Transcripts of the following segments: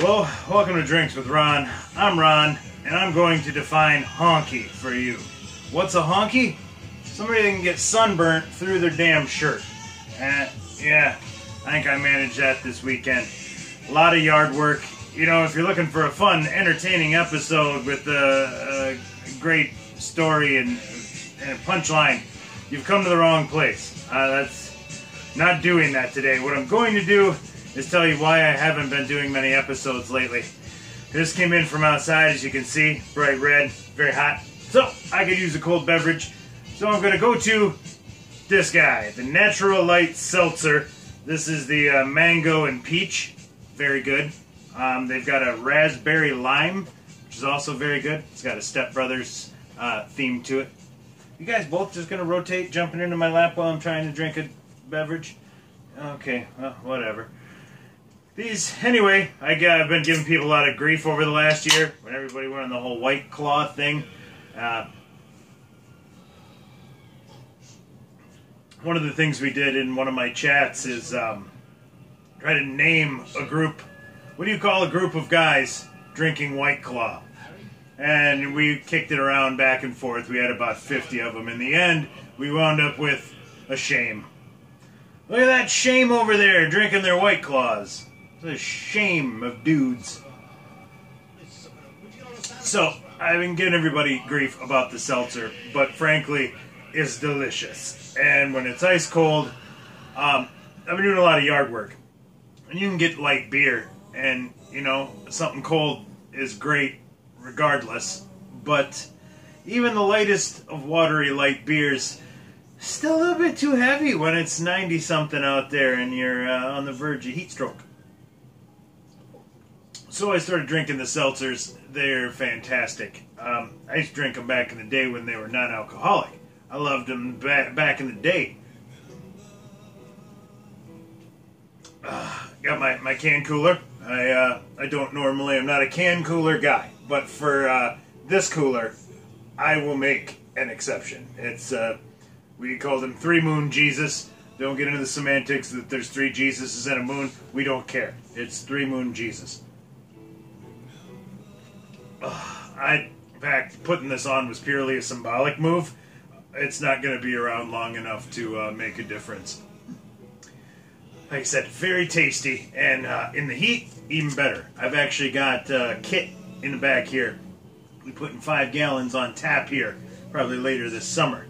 Hello, welcome to Drinks with Ron. I'm Ron, and I'm going to define honky for you. What's a honky? Somebody that can get sunburnt through their damn shirt. Yeah, I think I managed that this weekend. A lot of yard work. You know, if you're looking for a fun, entertaining episode with a great story and a punchline, you've come to the wrong place. That's not doing that today. What I'm going to do is tell you why I haven't been doing many episodes lately. This came in from outside, as you can see, bright red, very hot. So I could use a cold beverage. So I'm going to go to this guy, the Natural Light Seltzer. This is the mango and peach, very good. They've got a raspberry lime, which is also very good. It's got a Step Brothers theme to it. You guys both just going to rotate, jumping into my lap while I'm trying to drink a beverage? Okay, well, whatever. Anyway, I've been giving people a lot of grief over the last year when everybody went on the whole White Claw thing. One of the things we did in one of my chats is try to name a group. What do you call a group of guys drinking White Claw? And we kicked it around back and forth. We had about 50 of them. In the end, we wound up with a shame. Look at that shame over there drinking their White Claws. It's a shame of dudes. So, I've been giving everybody grief about the seltzer, but frankly, it's delicious. And when it's ice cold, I've been doing a lot of yard work. And you can get light beer, and, you know, something cold is great regardless. But even the lightest of watery light beers, still a little bit too heavy when it's 90-something out there and you're on the verge of heat stroke. So I started drinking the seltzers. They're fantastic. I used to drink them back in the day when they were non-alcoholic. I loved them back in the day. Got my can cooler. I don't normally, I'm not a can cooler guy. But for this cooler, I will make an exception. It's, we call them Three Moon Jesus. Don't get into the semantics that there's three Jesuses and a moon. We don't care. It's Three Moon Jesus. In fact, putting this on was purely a symbolic move. It's not going to be around long enough to make a difference. Like I said, very tasty, and in the heat, even better. I've actually got a kit in the back here. We're putting 5 gallons on tap here, probably later this summer.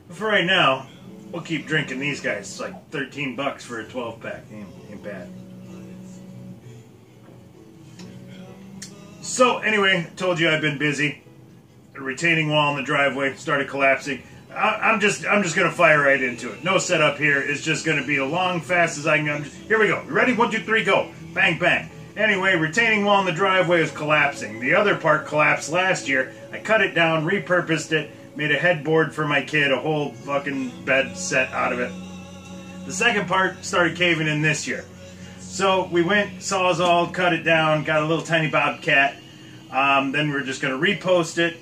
But for right now, we'll keep drinking these guys. It's like 13 bucks for a 12-pack. Ain't bad. So, anyway, told you I've been busy. The retaining wall in the driveway started collapsing. I'm just going to fire right into it. No setup here. It's just going to be as long, fast as I can. Here we go. Ready? 1, 2, 3, go. Bang, bang. Anyway, retaining wall in the driveway is collapsing. The other part collapsed last year. I cut it down, repurposed it, made a headboard for my kid, a whole fucking bed set out of it. The second part started caving in this year. So we went, sawzalled, cut it down, got a little tiny bobcat. Then we're just going to repost it,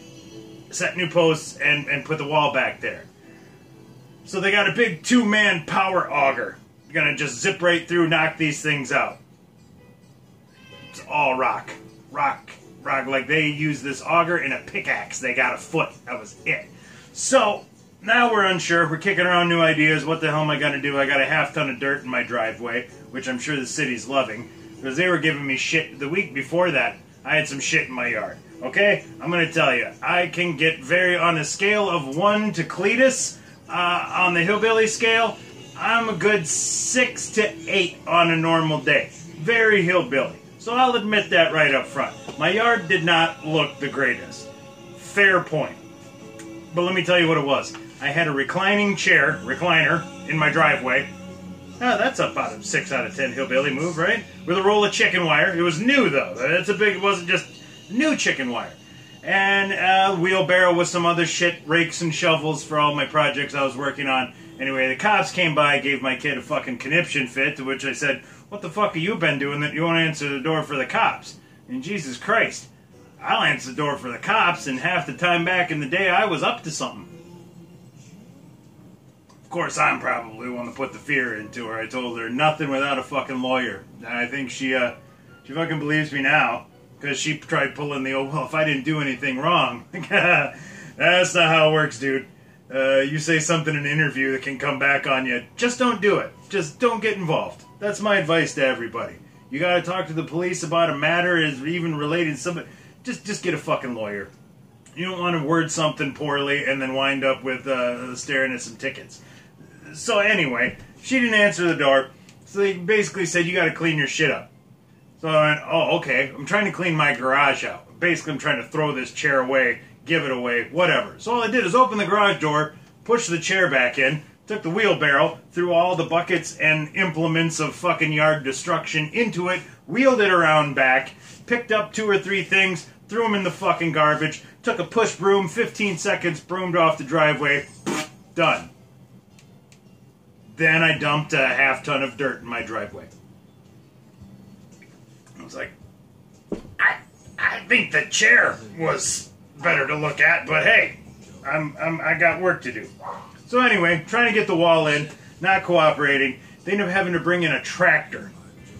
set new posts, and put the wall back there. So they got a big 2-man power auger. You're going to just zip right through, knock these things out. It's all rock. Rock. Like they use this auger and a pickaxe. They got a foot. That was it. So now we're unsure. We're kicking around new ideas. What the hell am I going to do? I got a half ton of dirt in my driveway, which I'm sure the city's loving, because they were giving me shit. The week before that, I had some shit in my yard. Okay? I'm going to tell you, I can get on a scale of 1 to Cletus, on the hillbilly scale, I'm a good 6 to 8 on a normal day. Very hillbilly. So I'll admit that right up front. My yard did not look the greatest. Fair point. But let me tell you what it was. I had a recliner, in my driveway. That's about a 6 out of 10 hillbilly move, right? With a roll of chicken wire. It was new, though. It wasn't just new chicken wire. And a wheelbarrow with some other shit, rakes and shovels for all my projects I was working on. Anyway, the cops came by, gave my kid a fucking conniption fit, to which I said, what the fuck have you been doing that you won't answer the door for the cops? And Jesus Christ, I'll answer the door for the cops, and half the time back in the day I was up to something. Of course, I'm probably the one that put the fear into her. I told her nothing without a fucking lawyer. And I think she She fucking believes me now. Because she tried pulling the old, well, if I didn't do anything wrong. That's not how it works, dude. You say something in an interview that can come back on you. Just don't do it. Just don't get involved. That's my advice to everybody. You gotta talk to the police about a matter is even related to somebody. Just get a fucking lawyer. You don't want to word something poorly and then wind up with staring at some tickets. So anyway, she didn't answer the door. So they basically said, you gotta clean your shit up. So I went, oh, okay. I'm trying to clean my garage out. Basically, I'm trying to throw this chair away, give it away, whatever. So all I did is open the garage door, push the chair back in, took the wheelbarrow, threw all the buckets and implements of fucking yard destruction into it, wheeled it around back, picked up 2 or 3 things, threw them in the fucking garbage, took a push broom, 15 seconds, broomed off the driveway, done. Then I dumped a half-ton of dirt in my driveway. I was like, I think the chair was better to look at, but hey, I got work to do. So anyway, trying to get the wall in, not cooperating. They end up having to bring in a tractor,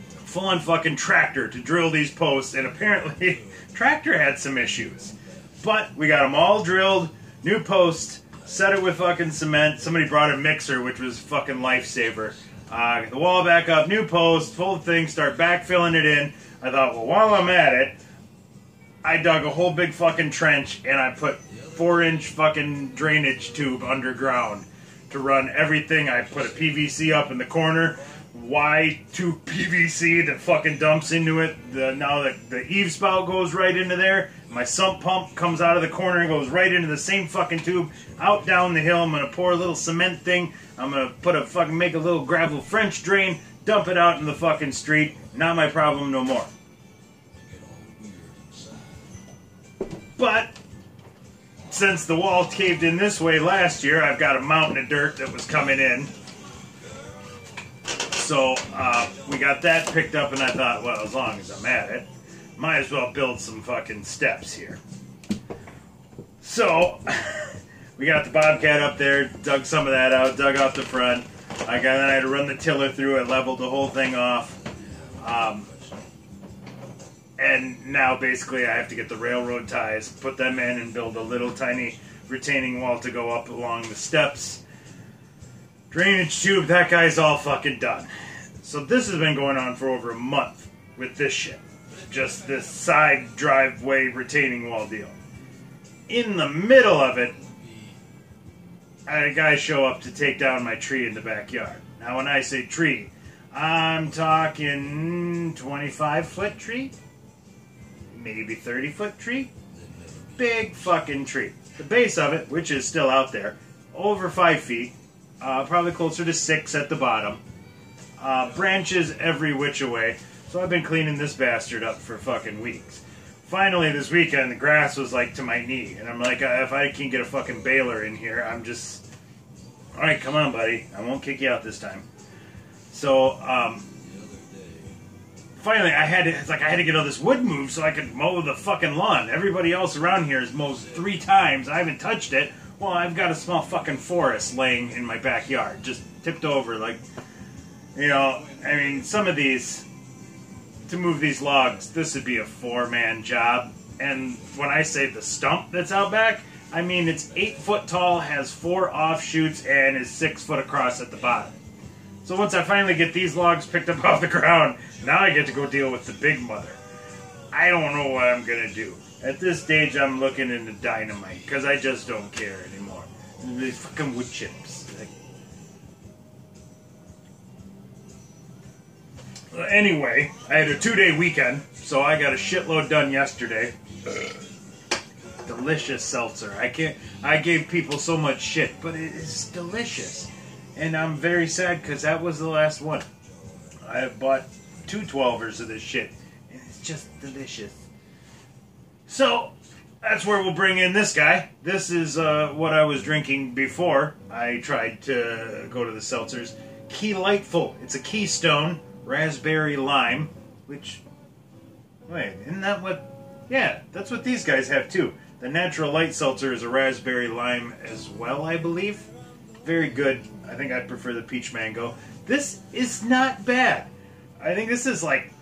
full-on fucking tractor to drill these posts, and apparently tractor had some issues. But we got them all drilled, new post, set it with fucking cement. Somebody brought a mixer, which was fucking lifesaver. Get the wall back up, new post, full thing, start backfilling it in. I thought, well, while I'm at it, I dug a whole big fucking trench and I put 4-inch fucking drainage tube underground to run everything. I put a PVC up in the corner, Y2 PVC that fucking dumps into it. Now the eave spout goes right into there. My sump pump comes out of the corner and goes right into the same fucking tube. Out down the hill, I'm gonna pour a little cement thing. I'm gonna make a little gravel French drain, dump it out in the fucking street. Not my problem no more. But since the wall caved in this way last year, I've got a mountain of dirt that was coming in. So we got that picked up, and I thought, well, as long as I'm at it, might as well build some fucking steps here. So we got the Bobcat up there, dug some of that out, dug off the front. Then I had to run the tiller through it, leveled the whole thing off. And now basically I have to get the railroad ties, put them in, and build a little tiny retaining wall to go up along the steps. Drainage tube, that guy's all fucking done. So this has been going on for over a month with this shit. Just this side driveway retaining wall deal. In the middle of it, I had a guy show up to take down my tree in the backyard. Now when I say tree, I'm talking 25-foot tree? Maybe 30-foot tree? Big fucking tree. The base of it, which is still out there, over 5 feet, probably closer to 6 at the bottom. Branches every which way. So I've been cleaning this bastard up for fucking weeks. Finally, this weekend, the grass was like to my knee. And I'm like, if I can get a fucking baler in here, I'm just... Alright, come on, buddy. I won't kick you out this time. So, finally, I had to get all this wood moved so I could mow the fucking lawn. Everybody else around here has mowed 3 times. I haven't touched it. Well, I've got a small fucking forest laying in my backyard, just tipped over. Like, you know, I mean, some of these, to move these logs, this would be a 4-man job. And when I say the stump that's out back, I mean it's 8 foot tall, has 4 offshoots, and is 6 foot across at the bottom. So once I finally get these logs picked up off the ground, now I get to go deal with the big mother. I don't know what I'm going to do. At this stage, I'm looking into dynamite, because I just don't care anymore. These fucking wood chips. Anyway, I had a 2-day weekend, so I got a shitload done yesterday. Delicious seltzer. I gave people so much shit, but it is delicious. And I'm very sad because that was the last one. I have bought 2 12ers of this shit, and it's just delicious. So, that's where we'll bring in this guy. This is what I was drinking before I tried to go to the seltzers. Key Lightful. It's a Keystone Raspberry Lime, which... Wait, isn't that what... Yeah, that's what these guys have too. The Natural Light Seltzer is a Raspberry Lime as well, I believe. Very good. I think I'd prefer the Peach Mango. This is not bad. I think this is like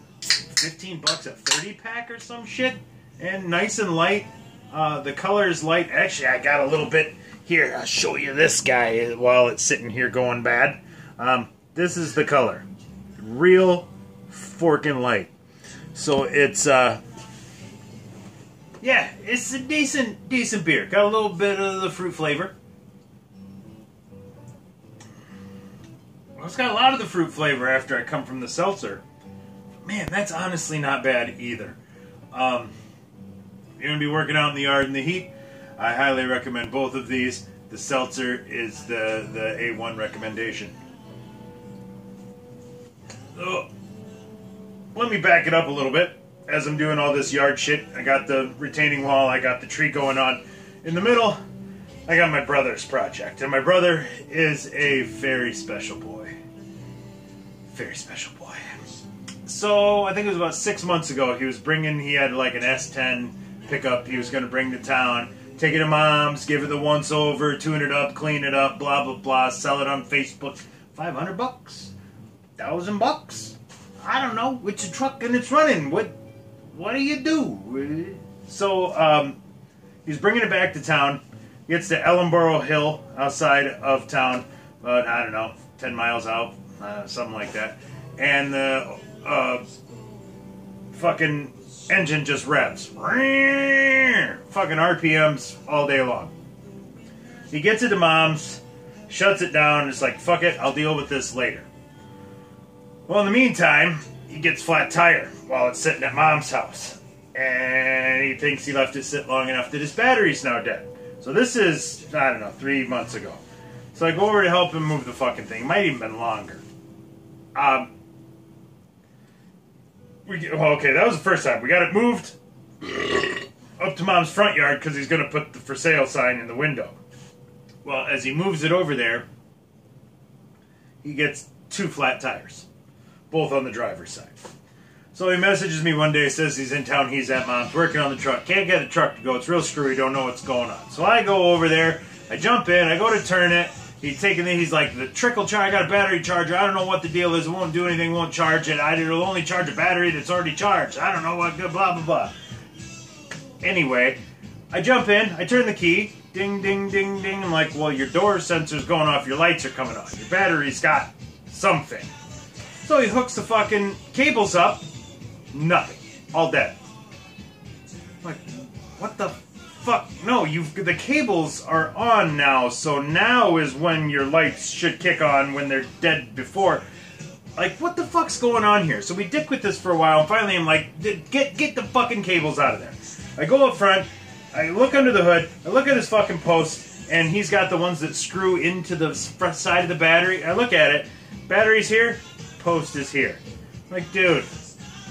15 bucks a 30 pack or some shit. And nice and light. The color is light. Actually, I got a little bit here. I'll show you this guy while it's sitting here going bad. This is the color. Real forking light. So it's, yeah, it's a decent beer. Got a little bit of the fruit flavor. Well, it's got a lot of the fruit flavor after I come from the seltzer. Man, that's honestly not bad either. You're going to be working out in the yard in the heat. I highly recommend both of these. The seltzer is the A1 recommendation. So, let me back it up a little bit. As I'm doing all this yard shit, I got the retaining wall, I got the tree going on. In the middle, I got my brother's project. And my brother is a very special boy. Very special boy. So, I think it was about 6 months ago, he had like an S10 pickup he was going to bring to town. Take it to mom's, give it the once over, tune it up, clean it up, blah, blah, blah, sell it on Facebook. 500 bucks? 1,000 bucks? I don't know. It's a truck and it's running. What do you do? So, he's bringing it back to town. Gets to Ellenboro Hill outside of town, about, I don't know, 10 miles out, something like that. And the fucking engine just revs. Fucking RPMs all day long. He gets it to mom's, shuts it down, it's like, fuck it, I'll deal with this later. Well, in the meantime, he gets flat tire while it's sitting at mom's house. And he thinks he left it sit long enough that his battery's now dead. So this is, I don't know, 3 months ago. So I go over to help him move the fucking thing. It might even been longer. Okay, that was the first time. We got it moved up to mom's front yard because he's going to put the for sale sign in the window. Well, as he moves it over there, he gets 2 flat tires. Both on the driver's side. So he messages me one day, says he's in town, he's at mom's, working on the truck. Can't get the truck to go, it's real screwy, don't know what's going on. So I go over there, I jump in, I go to turn it, he's like, the trickle charge, I got a battery charger, I don't know what the deal is, it won't do anything, won't charge it, it'll only charge a battery that's already charged, I don't know what, blah, blah, blah. Anyway, I jump in, I turn the key, ding, ding, ding, ding, I'm like, well, your door sensor's going off, your lights are coming on, your battery's got something. So he hooks the fucking cables up. Nothing. All dead. I'm like, what the fuck? No, the cables are on now, so now is when your lights should kick on when they're dead before. Like, what the fuck's going on here? So we dick with this for a while, and finally I'm like, get the fucking cables out of there. I go up front, I look under the hood, I look at his fucking post, and he's got the ones that screw into the front side of the battery. I look at it, battery's here, post is here. I'm like, dude,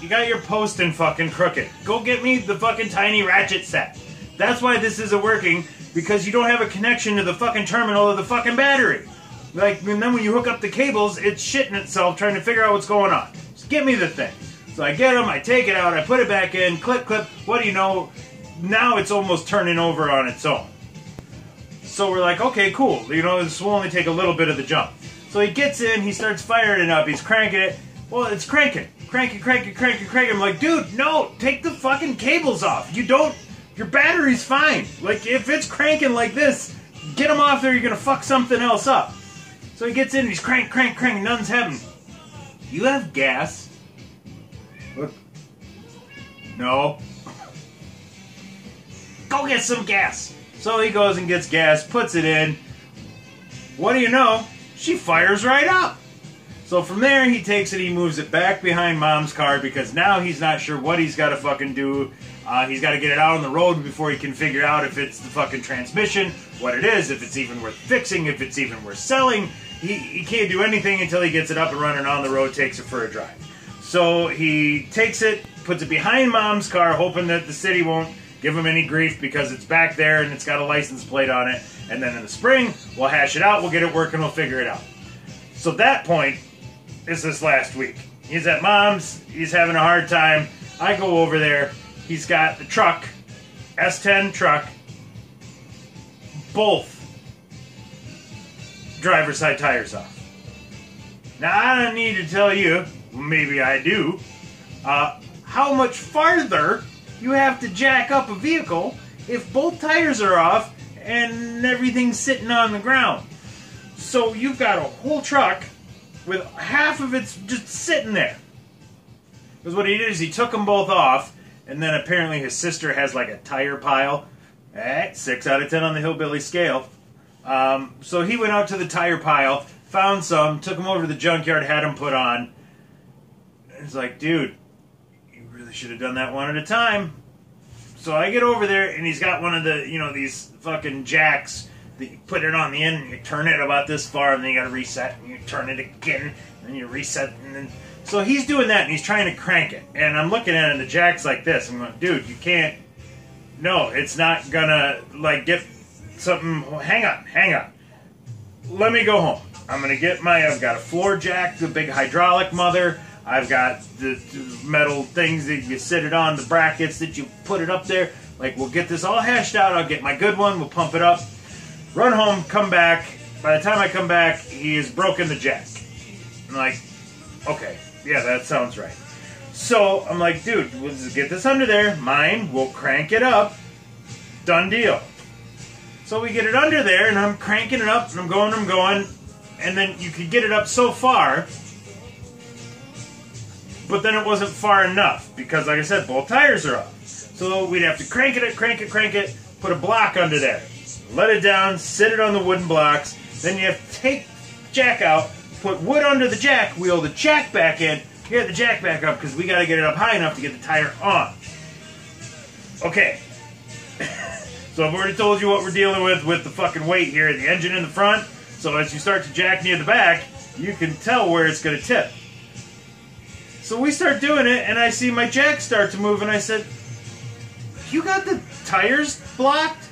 you got your post in fucking crooked. Go get me the fucking tiny ratchet set. That's why this isn't working, because you don't have a connection to the fucking terminal of the fucking battery. Like, and then when you hook up the cables, it's shitting itself trying to figure out what's going on. Just get me the thing. So I get them, I take it out, I put it back in, clip, clip. What do you know? Now it's almost turning over on its own. So we're like, okay, cool. You know, this will only take a little bit of the jump. So he gets in, he starts firing it up, he's cranking it. Well, it's cranking. Cranking. I'm like, dude, no, take the fucking cables off. Your battery's fine. Like, if it's cranking like this, get them off there, you're gonna fuck something else up. So he gets in, he's crank, nothing's happening. You have gas? Look. No. Go get some gas. So he goes and gets gas, puts it in. What do you know? She fires right up. So from there, he takes it, he moves it back behind mom's car because now he's not sure what he's got to fucking do. He's got to get it out on the road before he can figure out if it's the fucking transmission, what it is, if it's even worth fixing, if it's even worth selling. He can't do anything until he gets it up and running on the road, takes it for a drive. So he takes it, puts it behind mom's car, hoping that the city won't give him any grief because it's back there and it's got a license plate on it. And then in the spring, we'll hash it out, we'll get it working, we'll figure it out. So that point is this last week. He's at mom's, he's having a hard time. I go over there, he's got the truck, S10 truck, both driver's side tires off. Now I don't need to tell you, maybe I do, how much farther you have to jack up a vehicle if both tires are off and everything's sitting on the ground. So you've got a whole truck with half of it's just sitting there. Because what he did is he took them both off, and then apparently his sister has like a tire pile. 6 out of 10 on the hillbilly scale. So he went out to the tire pile, found some, took them over to the junkyard, had them put on. It's like, dude, you really should have done that one at a time. So I get over there, and he's got one of the, you know, these fucking jacks that you put it on the end, and you turn it about this far, and then you gotta reset, and you turn it again, and then you reset, and then... So he's doing that, and he's trying to crank it. And I'm looking at it, and the jack's like this. I'm going, dude, you can't... No, it's not gonna, like, get something... Hang on. Let me go home. I'm gonna get my... I've got a floor jack, the big hydraulic mother. I've got the metal things that you sit it on, the brackets that you put it up there. Like, we'll get this all hashed out. I'll get my good one. We'll pump it up. Run home, come back. By the time I come back, he has broken the jack. I'm like, okay, yeah, that sounds right. So I'm like, dude, we'll just get this under there. Mine, we'll crank it up. Done deal. So we get it under there, and I'm cranking it up, and I'm going. And then you could get it up so far, but then it wasn't far enough because, like I said, both tires are off. So we'd have to crank it, put a block under there. Let it down, sit it on the wooden blocks. Then you have to take the jack out, put wood under the jack, wheel the jack back in, get the jack back up because we got to get it up high enough to get the tire on. Okay. So I've already told you what we're dealing with the fucking weight here, the engine in the front. So as you start to jack near the back, you can tell where it's going to tip. So we start doing it, and I see my jack start to move, and I said, you got the tires blocked?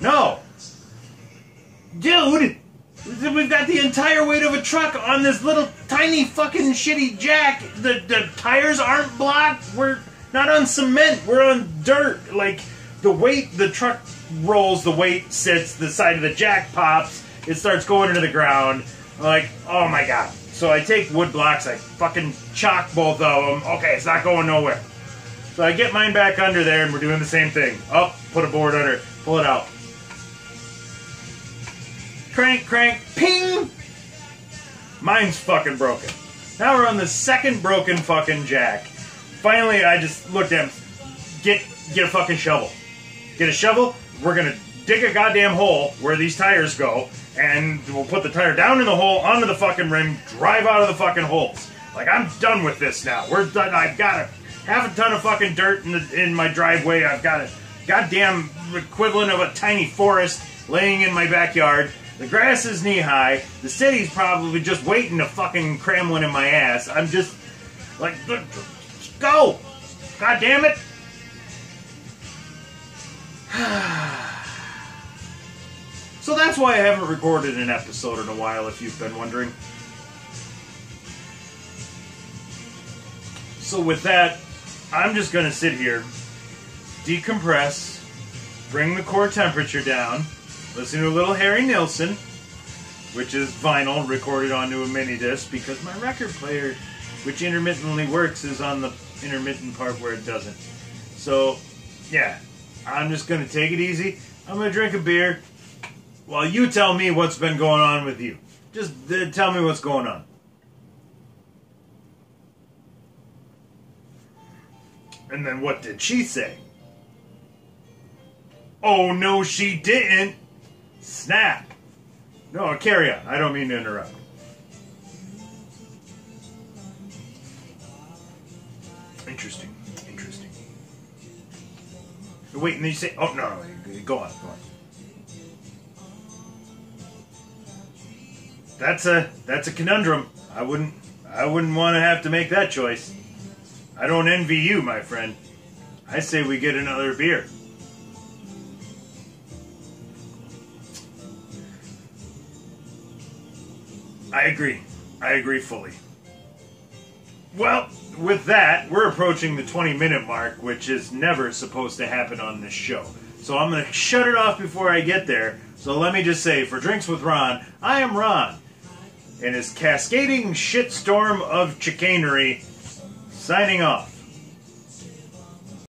No. Dude, we've got the entire weight of a truck on this little tiny fucking shitty jack. The tires aren't blocked. We're not on cement. We're on dirt. Like, the weight, the truck rolls, the weight sits, the side of the jack pops, it starts going into the ground. I'm like, oh my god. So I take wood blocks, I fucking chalk both of them. Okay, it's not going nowhere. So I get mine back under there, and we're doing the same thing. Up, put a board under, pull it out. Crank, ping! Mine's fucking broken. Now we're on the second broken fucking jack. Finally, I just looked at him. Get a fucking shovel. Get a shovel. We're gonna dig a goddamn hole where these tires go, and we'll put the tire down in the hole, onto the fucking rim, drive out of the fucking holes. Like, I'm done with this now. We're done. I've got half a ton of fucking dirt in my driveway. I've got a goddamn equivalent of a tiny forest laying in my backyard. The grass is knee-high. The city's probably just waiting to fucking cram one in my ass. I'm just like, go! God damn it! So that's why I haven't recorded an episode in a while, if you've been wondering. So with that, I'm just going to sit here, decompress, bring the core temperature down, listen to a little Harry Nilsson, which is vinyl recorded onto a mini disc, because my record player, which intermittently works, is on the intermittent part where it doesn't. So, yeah, I'm just going to take it easy. I'm going to drink a beer while you tell me what's been going on with you. Just tell me what's going on. And then what did she say? Oh, no, she didn't. Snap. No, carry on. I don't mean to interrupt. Interesting. Wait, and then you say, oh, no, go on. That's a conundrum. I wouldn't want to have to make that choice. I don't envy you, my friend. I say we get another beer. I agree fully. Well, with that, we're approaching the 20-minute mark, which is never supposed to happen on this show. So I'm going to shut it off before I get there. So let me just say, for Drinks with Ron, I am Ron. And his Cascading Shitstorm of Chicanery, signing off.